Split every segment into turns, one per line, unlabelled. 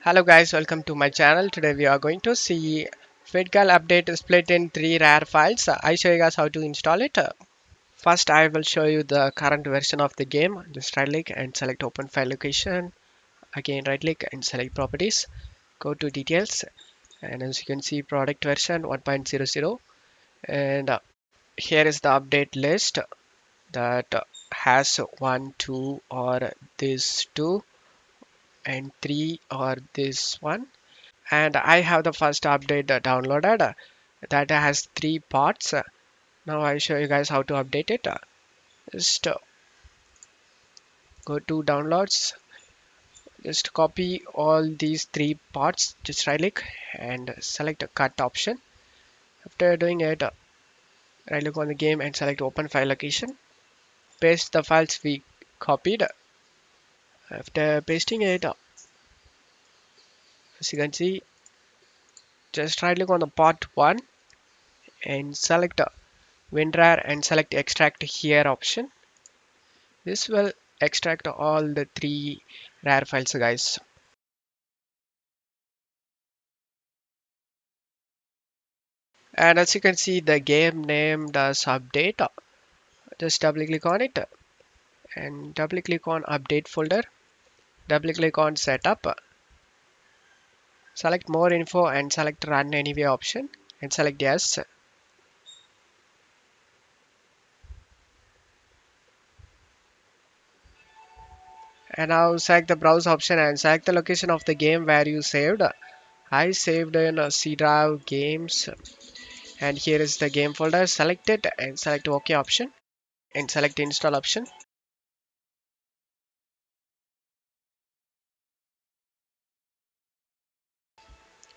Hello guys, welcome to my channel. Today we are going to see FitGirl update split in 3 RAR files. I show you guys how to install it. First I will show you the current version of the game. Just right click and select open file location. Again right click and select properties. Go to details and as you can see product version 1.00 and here is the update list that has 1, 2 or this 2 and 3 or this one. And I have the first update downloaded that has 3 parts. Now I show you guys how to update it. Just go to downloads, just copy all these 3 parts, just right click and select a cut option. After doing it, right click on the game and select open file location. Paste the files we copied. After pasting it, as you can see, just right click on the part 1 and select WinRAR and select extract here option. This will extract all the 3 RAR files, guys. And as you can see, the game name does update. Just double click on it and double click on update folder. Double click on setup. Select more info and select run anyway option and select yes. And now select the browse option and select the location of the game where you saved. I saved in C drive games and here is the game folder. Select it and select OK option and select install option.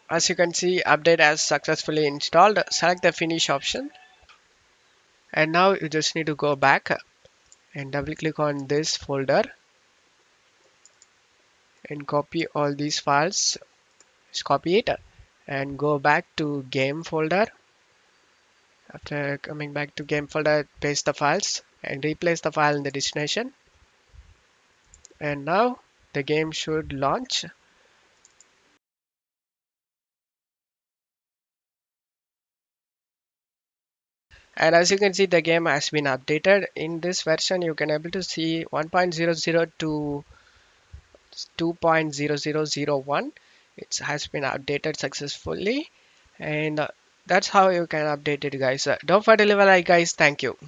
As you can see, update has successfully installed. Select the finish option. And now you just need to go back and double click on this folder and copy all these files. Just copy it and go back to game folder. After coming back to game folder, paste the files and replace the file in the destination. And now the game should launch. And as you can see, the game has been updated. In this version, you can able to see 1.00 to 2.0001. It has been updated successfully, and that's how you can update it, guys. Don't forget to leave a like, guys. Thank you.